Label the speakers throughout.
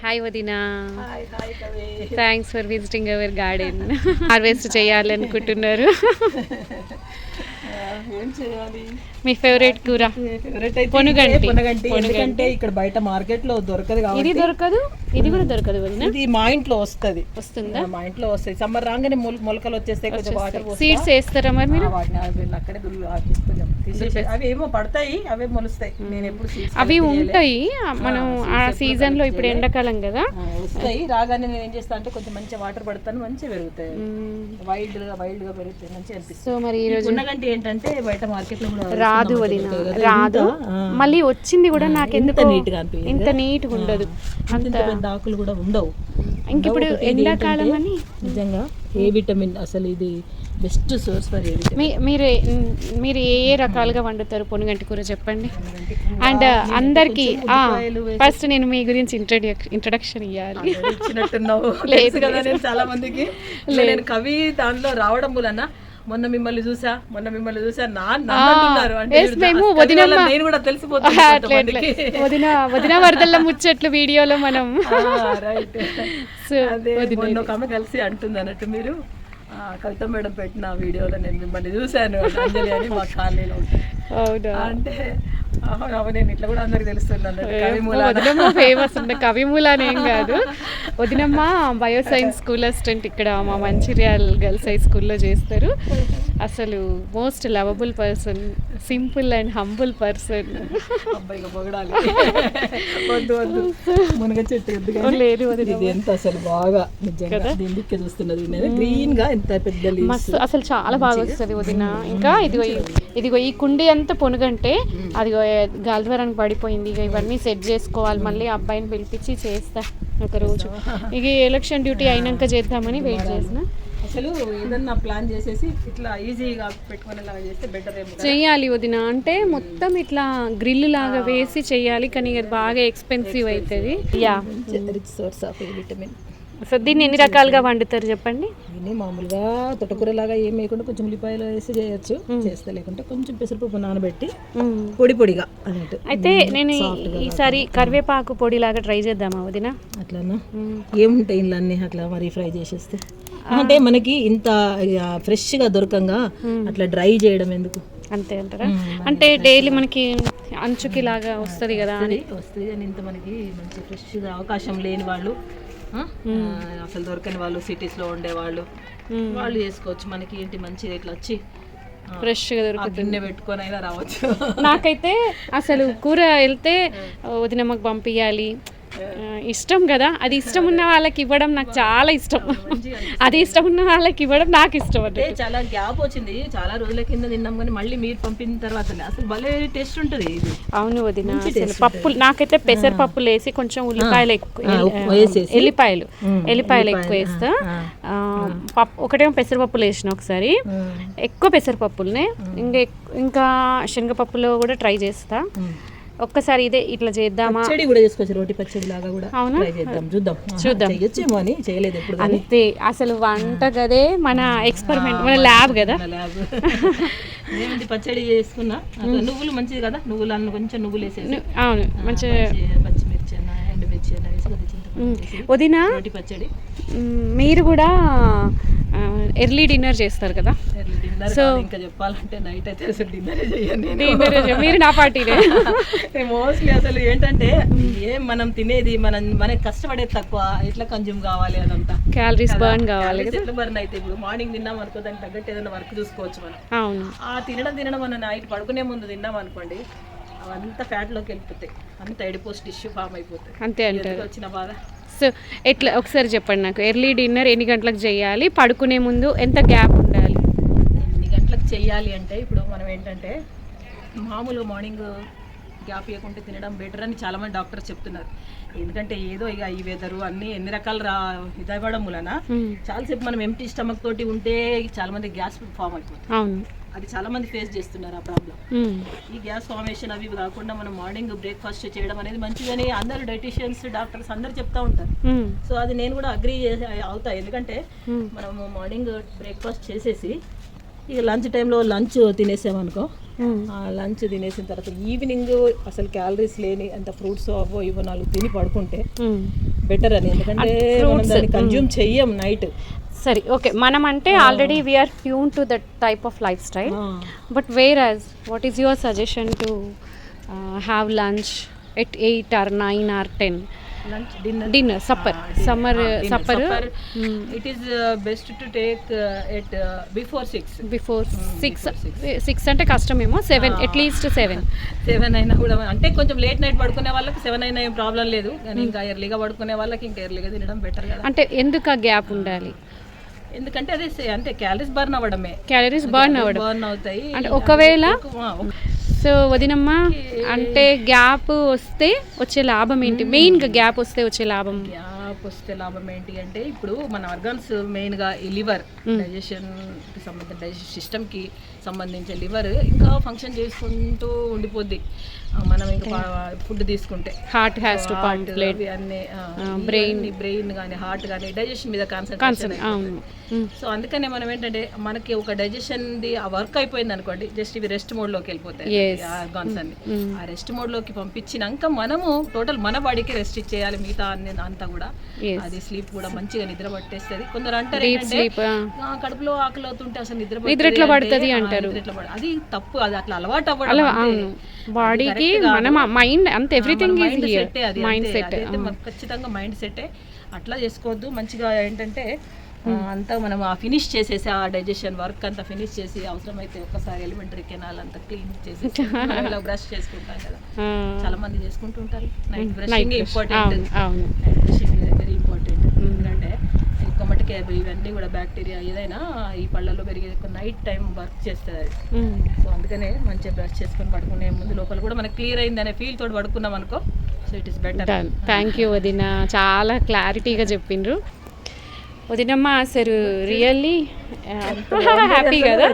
Speaker 1: Hi వదినా.
Speaker 2: Hi కవి.
Speaker 1: Thanks for visiting hour garden. Harvest చేయాలనుకుంటున్నారు.
Speaker 2: ఏం చేయాలి?
Speaker 1: మీ ఫేవరెట్ కూర
Speaker 2: పొనుగంటి. ఎందుకంటే ఇక్కడ బయట మార్కెట్ లో దొరకదు కాబట్టి
Speaker 1: ఇది దొరకదు, ఇది కూడా దొరకదు వదినా.
Speaker 2: ఇది మా ఇంట్లో
Speaker 1: వస్తుందా?
Speaker 2: మా ఇంట్లో వస్తాయి. సమ్మర్ రాగానే మొలకలు వచ్చేస్తాయి. కొంచెం వాటర్
Speaker 1: సీడ్స్ వేస్తారా మరి మీరు?
Speaker 2: వాటిని అక్కడే అవి ఏమో పడతాయి, అవే మొలుస్తాయి. నేను ఎప్పుడు
Speaker 1: అవి ఉంటాయి. మనం ఆ సీజన్ లో ఇప్పుడు ఎండాకాలం కదా
Speaker 2: వస్తాయి. రాగానే నేను ఏం చేస్తా అంటే కొంచెం మంచిగా వాటర్ పడతాను, మంచిగా పెరుగుతాయి. వైల్డ్ గా పెరుగుతాయి, మంచిగా అనిపిస్తుంది.
Speaker 1: సో మరి ఈ రోజు
Speaker 2: పొన్నగంటి ఏంటంటే బయట మార్కెట్ లో కూడా
Speaker 1: రాదు వదిన, రాదు. మళ్ళీ వచ్చింది కూడా నాకు ఎందుకు
Speaker 2: నీట్ గా అనిపించింది.
Speaker 1: ఇంత నీట్ గా ఉండదు, అంత
Speaker 2: పెద్ద ఆకులు కూడా ఉండవు.
Speaker 1: ఇంక ఇప్పుడు ఎండాకాలం అని
Speaker 2: నిజంగా ఏ విటమిన్ అసలు ఇది best source for a vitamin.
Speaker 1: మీరు ఏ రకాలుగా వండుతారు పొనుగంటి కూర చెప్పండి. అండ్ అందరికి ఫస్ట్ నేను మీ గురించి ఇంట్రడక్షన్ ఇవ్వాలి.
Speaker 2: ఇచ్చినట్టున్నావు లేదు కదా. నేను చాలా మందికి నేను కవి దానిలో రావడం వలన మొన్న మిమ్మల్ని చూసా
Speaker 1: మేము
Speaker 2: నేను కూడా తెలిసిపోతుంది.
Speaker 1: వదిన వరదల్ల ముచ్చట్లు వీడియోలో మనం
Speaker 2: ఆమె కలిసి అంటుంది అన్నట్టు మీరు కవిత మేడం పెట్టిన వీడియోలో నేను మిమ్మల్ని చూశాను అంజలి అని మా కాలనీలో ఉంటాను అంటే నేను ఇట్లా కూడా అందరికి తెలుస్తుంది.
Speaker 1: ఫేమస్ ఉండే కవిమూల అనేం కాదు. వదినమ్మ బయోసైన్స్ స్కూల్ అసిస్టెంట్ ఇక్కడ మా మంచిర్యాల్ గర్ల్స్ హై స్కూల్లో చేస్తారు. అసలు most lovable person, simple and humble person.
Speaker 2: మునగ చెట్టు
Speaker 1: లేదు
Speaker 2: ఎంత అసలు బాగా నిజంగా దీనికి చూస్తున్నది గ్రీన్ గా ఎంత పెద్ద
Speaker 1: మస్తు అసలు చాలా బాగా వస్తుంది వదిన. ఇంకా ఇదిగో ఈ కుండీ అంతా పొనుగంటే అదిగో గాలిద్వారానికి పడిపోయింది. ఇక ఇవన్నీ సెట్ చేసుకోవాలి. మళ్ళీ అబ్బాయిని పిలిపించి చేస్తా ఒకరోజు. ఇక ఎలక్షన్ డ్యూటీ అయినాక చేద్దామని వెయిట్ చేసిన.
Speaker 2: అసలు ఏదన్నా ప్లాన్ చేసేసి ఇట్లా ఈజీగా పెట్టుకునేలాగా చేస్తే బెటర్ ఏమో
Speaker 1: చెయ్యాలి వదిన. అంటే మొత్తం ఇట్లా గ్రిల్ లాగా వేసి చెయ్యాలి, కానీ ఇది బాగా ఎక్స్పెన్సివ్ అవుతుంది.
Speaker 2: Rich source of vitamin.
Speaker 1: So దీన్ని ఎన్ని రకాలుగా వండుతారు చెప్పండి.
Speaker 2: దీన్ని మామూలుగా తొట్టకూర లాగా ఏం వేయకుండా కొంచెం ఉల్లిపాయలు వేసి చేయొచ్చు. చేస్తే లేకుంటే కొంచెం పెసరపప్పు నానబెట్టి పొడిగా అన్నట్టు.
Speaker 1: అయితే నేను ఈసారి కరివేపాకు పొడి లాగా ట్రై చేద్దామా వదిన?
Speaker 2: అట్లానా? ఏముంటాయి ఇంట్లో అన్ని అట్లా మరి ఫ్రై చేసేస్తే అంటే మనకి ఇంత ఫ్రెష్గా దొరకంగా అట్లా డ్రై చేయడం ఎందుకు?
Speaker 1: అంతే అంటారా? అంటే డైలీ మనకి అంచుకి లాగా వస్తుంది కదా అని
Speaker 2: వస్తుంది. కానీ ఇంత మనకి మంచి ఫ్రెష్గా అవకాశం లేని వాళ్ళు, అసలు దొరకని వాళ్ళు, సిటీస్లో ఉండేవాళ్ళు వాళ్ళు చేసుకోవచ్చు. మనకి ఏంటి మంచిగా ఇట్లా వచ్చి
Speaker 1: ఫ్రెష్గా దొరుకుతుంది,
Speaker 2: పెట్టుకొని అయినా రావచ్చు.
Speaker 1: నాకైతే అసలు కూర వెళ్తే వదినమ్మకి పంపించాలి ఇష్టం కదా. అది ఇష్టం ఉన్న వాళ్ళకి ఇవ్వడం నాకు చాలా ఇష్టం. అది ఇష్టం ఉన్న వాళ్ళకి ఇవ్వడం నాకు ఇష్టం. అంటే
Speaker 2: చాలా గ్యాప్ వచ్చింది, చాలా రోజుల కింద తిన్నాం, కానీ మళ్ళీ మీరు పంపిన తర్వాత అసలు భలే టేస్ట్ ఉంటుంది.
Speaker 1: అవును వదిన. పప్పులు నాకైతే పెసరపప్పులు వేసి కొంచెం ఉల్లిపాయలు ఎల్లిపాయలు ఎక్కువ వేస్తా. ఒకటేమో పెసరపప్పులు వేసిన ఒకసారి, ఎక్కువ పెసరపప్పులనే. ఇంకా శనగపప్పులో కూడా ట్రై చేస్తా. ఒక్కసారి ఇదే ఇట్లా చేద్దామా?
Speaker 2: పచ్చడి కూడా చేసుకోవచ్చు, రోటి పచ్చడి లాగా కూడా.
Speaker 1: అవునా?
Speaker 2: ట్రై చేద్దాం, చూద్దాం. చేయొచ్చేమో అని చేయలేదు ఎప్పుడు.
Speaker 1: అంతే, అసలు వంట గదే మన ఎక్స్పెరిమెంట్, మన ల్యాబ్ కదా.
Speaker 2: ఏమిటి పచ్చడి చేసుకున్నా. నువ్వులు మంచిది కదా, నువ్వులు అన్న కొంచెం నువ్వులు వేసేసి.
Speaker 1: అవును, మంచిగా
Speaker 2: పచ్చిమిర్చి అన్న ఎండుమిర్చి అన్న వేసి
Speaker 1: వదినా.
Speaker 2: రోటి పచ్చడి. మీరు
Speaker 1: కూడా ఎర్లీ డిన్నర్ చేస్తారు కదా.
Speaker 2: సో ఇంకా చెప్పాలంటే నైట్ అయితే అసలు డిన్నరే చేయండి.
Speaker 1: మీరు నా పార్టీనే.
Speaker 2: మోస్ట్లీ అసలు ఏంటంటే మనం తినేది మనకి కష్టపడేది తక్కువ, ఎట్లా కన్జ్యూమ్ కావాలి అదంతా
Speaker 1: క్యాలరీస్ బర్న్ కావాలి.
Speaker 2: ఎట్లా బర్న్ అయితే ఇప్పుడు మార్నింగ్ తిన్నాం అనుకో, దానికి తగ్గట్టు ఏదైనా వర్క్ చూసుకోవచ్చు మనం.
Speaker 1: అవును.
Speaker 2: ఆ తినడం మనం నైట్ పడుకునే ముందు తిన్నాం అనుకోండి, అవంతా ఫ్యాట్లోకి వెళ్ళిపోతాయి, అంత ఎడిపోస్ టిష్యూ ఫామ్ అయిపోతాయి.
Speaker 1: అంతే అంటారు.
Speaker 2: వచ్చిన బాధ.
Speaker 1: సో ఎట్లా ఒకసారి చెప్పండి నాకు, ఎర్లీ డిన్నర్ ఎన్ని గంటలకు చేయాలి, పడుకునే ముందు ఎంత గ్యాప్ ఉండాలి?
Speaker 2: ఎన్ని గంటలకు చేయాలి అంటే ఇప్పుడు మనం ఏంటంటే మామూలుగా మార్నింగ్ గ్యాప్ ఇవ్వకుంటే తినడం బెటర్ అని చాలామంది డాక్టర్స్ చెప్తున్నారు. ఎందుకంటే ఏదో ఇక ఈ వెదరు అన్నీ ఎన్ని రకాలు ఇదవ్వడం వలన చాలాసేపు మనం ఎంటీ స్టమక్ తోటి ఉంటే చాలా మంది గ్యాస్ ఫామ్ అయిపోతుంది.
Speaker 1: అవును,
Speaker 2: అది చాలా మంది ఫేస్ చేస్తున్నారు ఆ ప్రాబ్లం. ఈ గ్యాస్ ఫార్మేషన్ అవి కాకుండా మనం మార్నింగ్ బ్రేక్ఫాస్ట్ చేయడం అనేది మంచిదని అందరు డైటీషియన్స్, డాక్టర్స్ అందరు చెప్తా ఉంటారు. సో అది నేను కూడా అగ్రీ అవుతా. ఎందుకంటే మనము మార్నింగ్ బ్రేక్ఫాస్ట్ చేసేసి ఇక లంచ్ టైంలో లంచ్ తినేసామనుకో, లంచ్ తినేసిన తర్వాత ఈవినింగ్ అసలు క్యాలరీస్ లేని అంత ఫ్రూట్స్ అవో ఇవో 4 తిని పడుకుంటే బెటర్ అని, ఎందుకంటే మనం దాన్ని కన్జ్యూమ్ చెయ్యం నైట్.
Speaker 1: సరే ఓకే, మనం అంటే already we are tuned to that type of lifestyle, but whereas what is your suggestion to have lunch at 8 or 9 or 10?
Speaker 2: Lunch,
Speaker 1: dinner, supper, summer supper.
Speaker 2: It is best to take at before 6.
Speaker 1: Before 6 అంటే కష్టమేమో, 7 at least 7
Speaker 2: అయినా కూడా, అంటే కొంచెం late night పడుకునే వాళ్ళకి 7 అయినా ఏం problem లేదు, కానీ ఇంకా ఎర్లీగా పడుకునే వాళ్ళకి ఇంకా ఎర్లీగా తినడం బెటర్ కదా.
Speaker 1: అంటే ఎందుకు ఆ గ్యాప్ ఉండాలి?
Speaker 2: ఎందుకంటే అదే అంటే క్యాలరీస్ బర్న్ అవ్వడమే,
Speaker 1: బర్న్ అవుతాయి. అంటే ఒకవేళ సో వదినమ్మ అంటే గ్యాప్ వస్తే వచ్చే లాభం ఏంటి? మెయిన్గా గ్యాప్ వస్తే వచ్చే లాభం
Speaker 2: ఏంటి అంటే, ఇప్పుడు మన ఆర్గాన్స్ మెయిన్గా ఈ లివర్, డైజెషన్కి సంబంధించిన డైజెషన్ సిస్టమ్కి సంబంధించిన లివర్ ఇంకా ఫంక్షన్ చేసుకుంటూ ఉండిపోద్ది మనం ఇంకా ఫుడ్ తీసుకుంటే.
Speaker 1: హార్ట్ హ్యాస్ టు పంప్లేట్
Speaker 2: అన్నీ, బ్రెయిన్ కానీ హార్ట్ కానీ డైజెషన్ మీద కాన్సన్ట్రేషన్. సో అందుకనే మనం ఏంటంటే మనకి ఒక డైజెషన్ది ఆ వర్క్ అయిపోయింది అనుకోండి, జస్ట్ ఇవి రెస్ట్ మోడ్లోకి వెళ్ళిపోతాయి ఆర్గాన్స్ అన్ని. ఆ రెస్ట్ మోడ్లోకి పంపించినాక మనము టోటల్ మన బాడీకి రెస్ట్ ఇచ్చేయాలి, మిగతా అంతా కూడా. అది స్లీప్ కూడా మంచిగా నిద్ర పట్టేస్తుంది. కొందరు అంటారు ఏంటంటే కడుపులో ఆకలి అవుతుంటే అసలు నిద్ర ఎట్లా పడుతుంది అంటారు, అది తప్పు. అది అట్లా అలవాటు అవ్వడం
Speaker 1: బాడీకి, మన మైండ్ అంత everything is here, mind set.
Speaker 2: ఖచ్చితంగా మైండ్ సెట్టే, అట్లా చేసుకోవద్దు. మంచిగా ఏంటంటే అంతా మనం ఫినిష్ చేసేసి ఆ డైజెషన్ వర్క్ అంతా ఫినిష్ చేసి, అవసరమైతే ఒక్కసారి ఎలిమెంటరీ కెనాల్ అంతా క్లీన్ చేసి బ్రష్ చేసుకుంటాం కదా, చాలా మంది చేసుకుంటుంటారు. Night brushing important, night brushing very important. ఎందుకంటే ఎక్కువ మటుకే ఇవన్నీ కూడా బ్యాక్టీరియా ఏదైనా ఈ పళ్ళల్లో పెరిగే నైట్ టైం వర్క్ చేస్తుంది అది. సో అందుకనే మంచిగా బ్రష్ చేసుకొని పడుకునే ముందు లోపల కూడా మనకు క్లియర్ అయింది అనే ఫీల్ తోటి పడుకున్నాం అనుకో, so it is better.
Speaker 1: Thank you వదిన, చాలా క్లారిటీగా చెప్పిండ్రు వదినమ్మ. అసలు రియల్లీ హ్యాపీ కదా,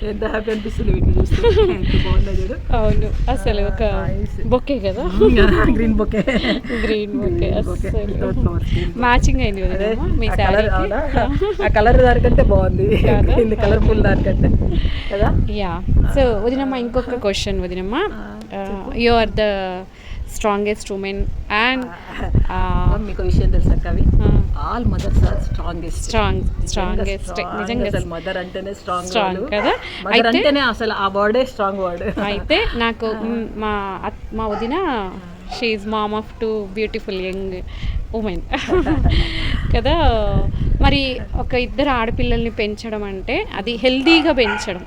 Speaker 2: ఎంత హ్యాపీ అనిపిస్తుంది వీటిని చూస్తే.
Speaker 1: అవును, అసలు ఒక బొకే కదా, గ్రీన్ బొకే అసలు మ్యాచింగ్ అయింది వదినమ్మ మీ శారీ.
Speaker 2: ఆ కలర్ దానికంటే బాగుంది, కలర్ఫుల్ దానికంటే కదా.
Speaker 1: యా, సో వదినమ్మ ఇంకొక క్వశ్చన్ వదినమ్మ, you are the strongest women and
Speaker 2: మీకు విషయం తెలుసా కవి, ఆల్ మదర్స్ ఆర్ స్ట్రాంగెస్ట్
Speaker 1: నిజంగా.
Speaker 2: అసలు మదర్ అంటేనే స్ట్రాంగ్
Speaker 1: కదా,
Speaker 2: మదర్ అంటేనే అసలు ఆ వర్డే స్ట్రాంగ్ వర్డ్.
Speaker 1: అయితే నాకు మా వదిన, she is mom of 2 beautiful young women కదా. మరి ఒక 2 ఆడపిల్లల్ని పెంచడం అంటే అది హెల్దీగా పెంచడం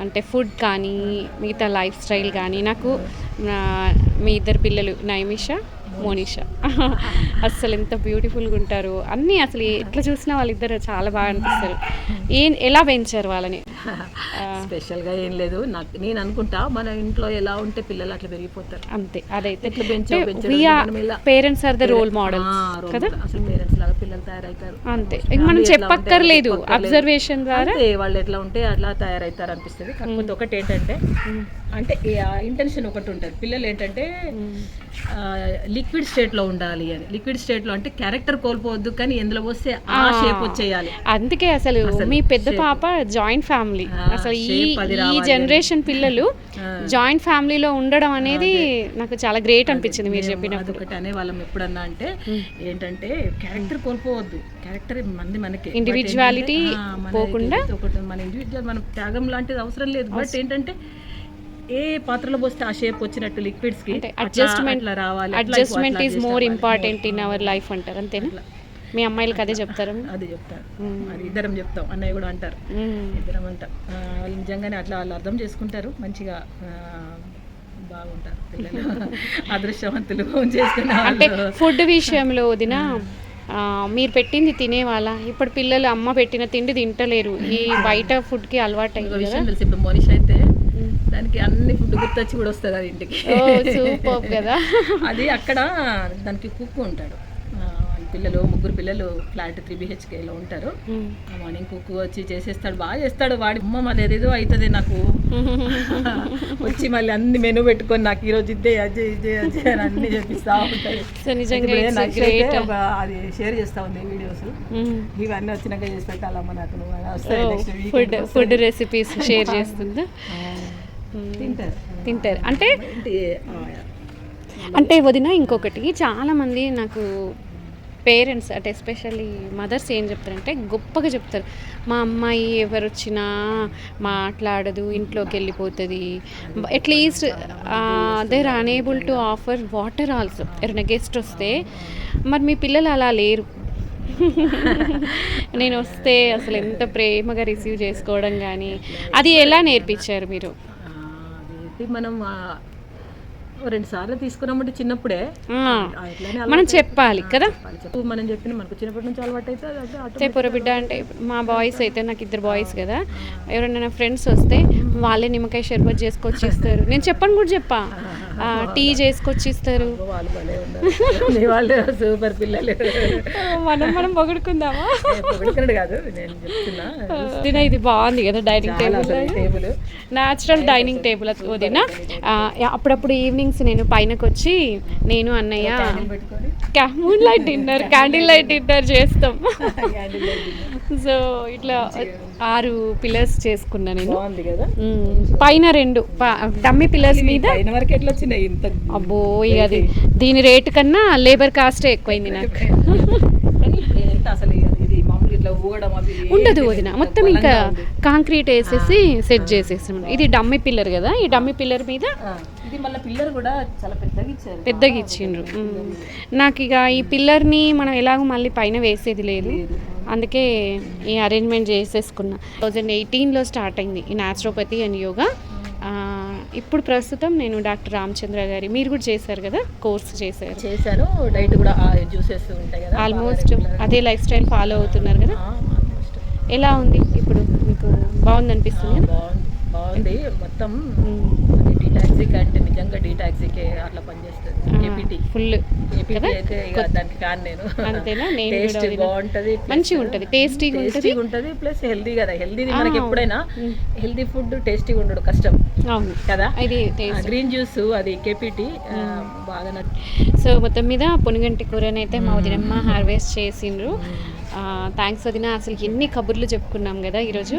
Speaker 1: అంటే ఫుడ్ కానీ మిగతా లైఫ్ స్టైల్ కానీ, నాకు మీ 2 పిల్లలు నైమిషా, మోనిషా అస్సలు ఎంత బ్యూటిఫుల్గా ఉంటారు అన్నీ, అసలు ఎట్లా చూసినా వాళ్ళిద్దరు చాలా బాగా అనిపిస్తారు. ఎలా పెంచారు వాళ్ళని?
Speaker 2: స్పెషల్గా ఏం లేదు, నేను అనుకుంటా మన ఇంట్లో ఎలా ఉంటే పిల్లలు అట్లా పెరిగిపోతారు అంతే. అదైతే
Speaker 1: parents are the role model కదా,
Speaker 2: అసలు పేరెంట్స్ లాగా పిల్లలు తయారవుతారు
Speaker 1: అంతే. మనం చెప్పక్కర్లేదు, అబ్జర్వేషన్ ద్వారా
Speaker 2: వాళ్ళు ఎట్లా ఉంటే అట్లా తయారవుతారు అనిపిస్తుంది. కాకపోతే ఒకటి ఏంటంటే, అంటే ఇంటెన్షన్ ఒకటి ఉంటుంది, పిల్లలు ఏంటంటే లిక్విడ్ స్టేట్లో ఉండాలి అని. లిక్విడ్ స్టేట్లో అంటే క్యారెక్టర్ కోల్పోవద్దు, కానీ ఎందులో వస్తే ఆ షేప్ వచ్చేయాలి.
Speaker 1: అందుకే అసలు మీ పెద్ద పాప జాయింట్ ఫ్యామిలీ, అసలు ఈ జనరేషన్ పిల్లలు జాయింట్ ఫ్యామిలీలో ఉండడం అనేది నాకు చాలా గ్రేట్ అనిపించింది మీరు చెప్పినప్పుడు.
Speaker 2: ఒకటి అనే వాళ్ళం ఎప్పుడన్నా అంటే ఏంటంటే క్యారెక్టర్ కోల్పోవద్దు, క్యారెక్టర్ మనకి
Speaker 1: ఇండివిజువాలిటీ పోకుండా
Speaker 2: ఒకటి మన ఇండివిజువల్ మన త్యాగం లాంటిది అవసరం లేదు. బట్ ఏంటంటే ఏ పాత్రలో పోస్తే ఆ షేప్ వచ్చినట్టు లిక్విడ్స్ కి
Speaker 1: adjustment is more important in our life అంటారు, అంతేనా? మీ అమ్మాయిలకి అదే చెప్తారు?
Speaker 2: అదే చెప్తారు, అది ఇద్దరం చెప్తాం, అన్నయ్య కూడా అంటారు, ఇద్దరం అంటాం. వాళ్ళు నిజంగానే అట్లా వాళ్ళు అర్థం చేసుకుంటారు, మంచిగా బాగుంటారు పిల్లలు, అదృష్టవంతులు చేసుకున్నారు.
Speaker 1: అంటే ఫుడ్ విషయంలో వదిన మీరు పెట్టింది తినేవాళ్ళ? ఇప్పుడు పిల్లలు అమ్మ పెట్టిన తిండి తింటలేరు, ఈ బయట ఫుడ్కి అలవాటు అయింది
Speaker 2: విషయం తెలిసి. ఇప్పుడు మనిషి అయితే దానికి అన్ని ఫుడ్ గుర్తొచ్చి కూడా వస్తుంది అది ఇంటికి,
Speaker 1: సూపర్ కదా.
Speaker 2: అది అక్కడ దానికి కుక్ ఉంటాడు, పిల్లలు 3 పిల్లలు ఫ్లాట్ 3 BHKలో ఉంటారు. మార్నింగ్ కుక్ వచ్చి చేసేస్తాడు, బాగా చేస్తాడు. వాడి అమ్మ మళ్ళీ ఏదేదో అవుతుంది నాకు వచ్చి మళ్ళీ అన్ని మెనూ పెట్టుకొని నాకు ఈరోజు ఇదే అజయ్ అని అన్ని చెప్పిస్తా ఉంటాయి. అది షేర్ చేస్తా ఉంది వీడియోస్, ఇవన్నీ వచ్చినాక చేసి పెట్టాలమ్మా నాకు.
Speaker 1: ఫుడ్ రెసిపీస్ షేర్ చేస్తుందా?
Speaker 2: తింటారు
Speaker 1: అంటే అంటే వదిన ఇంకొకటి చాలామంది నాకు పేరెంట్స్ అంటే ఎస్పెషల్లీ మదర్స్ ఏం చెప్తారంటే గొప్పగా చెప్తారు, మా అమ్మాయి ఎవరు వచ్చినా మాట్లాడదు, ఇంట్లోకి వెళ్ళిపోతుంది, at least they are unable to offer water also ఎవరైనా గెస్ట్ వస్తే. మరి మీ పిల్లలు అలా లేరు. నేను వస్తే అసలు ఎంత ప్రేమగా రిసీవ్ చేసుకోవడం కానీ అది ఎలా నేర్పించారు మీరు?
Speaker 2: అదేంటి మనం 2 సార్లు తీసుకున్నామంటే చిన్నప్పుడే
Speaker 1: మనం చెప్పాలి కదా.
Speaker 2: మనం చెప్పిన మనకు చిన్నప్పటి నుంచి అలవాటు అయితే
Speaker 1: పొరబిడ్డ అంటే మా బాయ్స్ అయితే నాకు 2 బాయ్స్ కదా, ఎవరైనా నా ఫ్రెండ్స్ వస్తే వాళ్ళే నిమ్మకాయ షర్బత్ చేసుకొచ్చి ఇస్తారు. నేను చెప్పను కూడా చెప్పా, టీ చేసుకొచ్చి ఇస్తారు.
Speaker 2: వాళ్ళు సూపర్ పిల్లలు.
Speaker 1: మనం పొగుడుకుందామా?
Speaker 2: కాదు నేను చెప్తున్నా,
Speaker 1: ఇది బాగుంది కదా dining table, natural dining table వదిన. అప్పుడప్పుడు ఈవినింగ్స్ నేను పైనకి వచ్చి నేను అన్నయ్య moon light dinner, candle light dinner చేస్తాం. సో ఇట్లా 6 పిల్లర్స్ చేసుకున్నా నేను. పైన 2 డమ్మీ పిల్లర్స్ మీద. అబ్బో ఇక అది దీని రేటు కన్నా లేబర్ కాస్టే ఎక్కువైంది నాకు. ఉండదు వదిన, మొత్తం ఇంకా కాంక్రీట్ వేసేసి సెట్ చేసేసాం. ఇది డమ్మీ పిల్లర్ కదా, ఈ డమ్మీ పిల్లర్ మీద పెద్దగా ఇచ్చిండ్రు. నాకు ఇక ఈ పిల్లర్ని మనం ఎలాగో మళ్ళీ పైన వేసేది లేదు, అందుకే ఈ అరేంజ్మెంట్ చేసేసుకున్నా. 2018లో స్టార్ట్ అయింది ఈ న్యాచురోపతి అండ్ యోగా. ఇప్పుడు ప్రస్తుతం నేను డాక్టర్ రామచంద్ర గారి, మీరు కూడా చేశారు కదా, కోర్స్
Speaker 2: చేశాను. డైట్ కూడా జ్యూసెస్ ఉంటాయి కదా,
Speaker 1: ఆల్మోస్ట్ అదే లైఫ్ స్టైల్ ఫాలో అవుతున్నారు కదా. ఎలా ఉంది ఇప్పుడు మీకు? బాగుంది అనిపిస్తుంది?
Speaker 2: బాగుంది. మొత్తం డీటాక్సిక్ అంటే నిజంగా డీటాక్సికే అట్లా పనిచేస్తుంది. కేపీటీ ఫుల్ అయితే ఇక దానికి ఫ్యాన్ నేను.
Speaker 1: అంతేనా? నేను
Speaker 2: టేస్ట్ బాగుంటది,
Speaker 1: మంచిగా ఉంటది, టేస్టీగా
Speaker 2: ఉంటది, ప్లస్ హెల్దీ కదా. హెల్దీది మనకి ఎప్పుడైనా హెల్దీ ఫుడ్ టేస్టీగా ఉండడు కష్టం కదా. గ్రీన్ జ్యూస్ అది కేపీటీ బాగా నచ్చింది.
Speaker 1: సో మొత్తం మీద పొనుగంటి కూరనైతే మా వదినమ్మ హార్వెస్ట్ చేసిండ్రు. థ్యాంక్స్ వదిన. అసలు ఎన్ని కబుర్లు చెప్పుకున్నాం కదా ఈరోజు.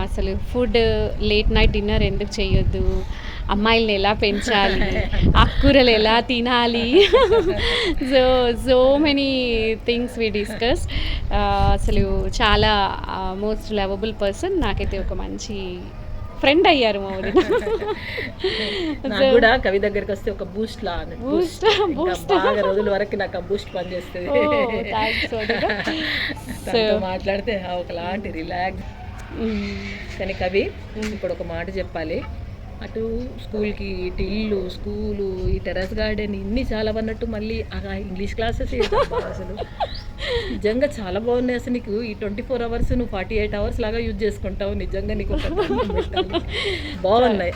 Speaker 1: అసలు ఫుడ్, లేట్ నైట్ డిన్నర్ ఎందుకు చేయొద్దు, అమ్మాయిల్ని ఎలా పెంచాలి, ఆకుకూరలు ఎలా తినాలి, so many things we discuss. అసలు చాలా మోస్ట్ లవబుల్ పర్సన్. నాకైతే ఒక మంచి ఫ్రెండ్ అయ్యారు మా వదిన.
Speaker 2: కూడా కవి దగ్గరికి వస్తే ఒక బూస్ట్ లా, బాగా రోజుల వరకు నాకు ఆ బూస్ట్ పనిచేస్తుంది. మాట్లాడితే ఒకలాంటి రిలాక్స్. కానీ కవి ఇప్పుడు ఒక మాట చెప్పాలి, అటు స్కూల్కి, ఇటు ఇల్లు, స్కూలు, ఈ టెర్రస్ గార్డెన్ ఇన్ని చాలా అన్నట్టు మళ్ళీ ఇంగ్లీష్ క్లాసెస్ అసలు నిజంగా చాలా బాగున్నాయి. అసలు నీకు ఈ 24 hours నువ్వు 48 hours లాగా యూజ్ చేసుకుంటావు. నిజంగా నీకు బాగున్నాయి.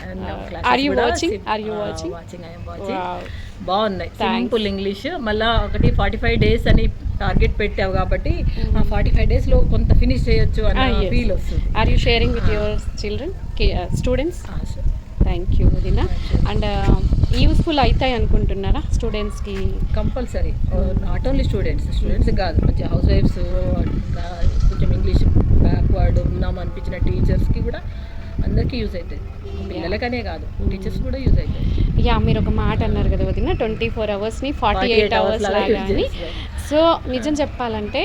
Speaker 2: బాగున్నాయి. Simple English. మళ్ళీ ఒకటి 45 days అని టార్గెట్ పెట్టావు కాబట్టి ఆ 45 days లో కొంత ఫినిష్ చేయొచ్చు అన్న ఫీల్ వస్తుంది.
Speaker 1: Are you sharing with your children, students? Thank you వదిన. అండ్ యూస్ఫుల్ అవుతాయి అనుకుంటున్నారా స్టూడెంట్స్కి?
Speaker 2: కంపల్సరీ. నాట్ ఓన్లీ స్టూడెంట్స్ కాదు, మంచి హౌస్ వైఫ్స్, కొంచెం ఇంగ్లీష్ బ్యాక్వర్డ్ ఉన్నాం అనిపించిన టీచర్స్కి కూడా అందరికీ యూజ్ అవుతుంది. పిల్లలకనే కాదు, టీచర్స్ కూడా యూజ్ అవుతుంది.
Speaker 1: యా, మీరు ఒక మాట అన్నారు కదా వదిన, 24 hours-ని 48 hours లాగా అని. సో నిజం చెప్పాలంటే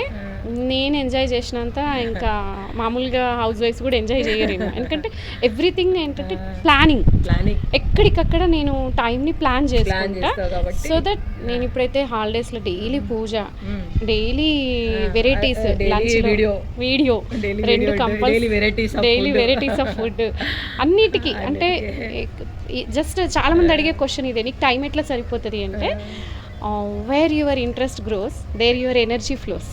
Speaker 1: నేను ఎంజాయ్ చేసినంత ఇంకా మామూలుగా హౌస్ వైఫ్స్ కూడా ఎంజాయ్ చేయరేమో. ఎందుకంటే ఎవ్రీథింగ్ ఏంటంటే ప్లానింగ్, ఎక్కడికక్కడ నేను టైంని ప్లాన్ చేసుకుంటా. సో దట్ నేను ఇప్పుడైతే హాలిడేస్లో డైలీ పూజ, daily varieties, lunch video 2 compulsory, daily varieties of food అన్నిటికీ. అంటే జస్ట్ చాలామంది అడిగే క్వశ్చన్ ఇదే, నీకు టైం ఎట్లా సరిపోతుంది అంటే, where your interest grows there your energy flows.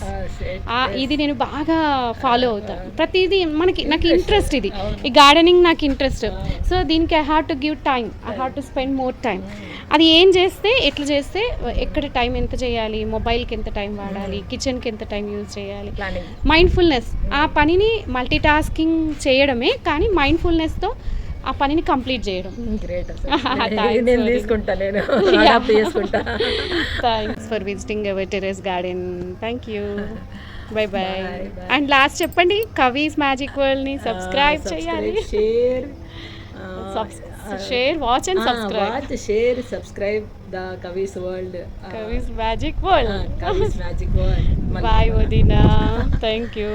Speaker 1: ఇది నేను బాగా ఫాలో అవుతాను. ప్రతిదీ నాకు ఇంట్రెస్ట్, ఈ గార్డెనింగ్ నాకు ఇంట్రెస్ట్. సో దీనికి I have to give time, I have to spend more time. అది ఏం చేస్తే, ఎట్లా చేస్తే, ఎక్కడ టైం ఎంత చేయాలి, మొబైల్కి ఎంత టైం వాడాలి, కిచెన్కి ఎంత టైం యూజ్ చేయాలి, మైండ్ఫుల్నెస్. ఆ పనిని మల్టీ టాస్కింగ్ చేయడమే, కానీ మైండ్ఫుల్నెస్తో ఆ పనిని కంప్లీట్ చేయడం. Thanks for visiting our terrace garden. Thank you. Bye bye. And last చెప్పండి, కవీస్ మ్యాజిక్ వరల్డ్ని సబ్స్క్రైబ్ చేయాలి. Share watch and subscribe
Speaker 2: watch share subscribe the Kavi's world,
Speaker 1: Kavi's magic world.
Speaker 2: Kavi's magic world.
Speaker 1: Bye వదినా, thank you.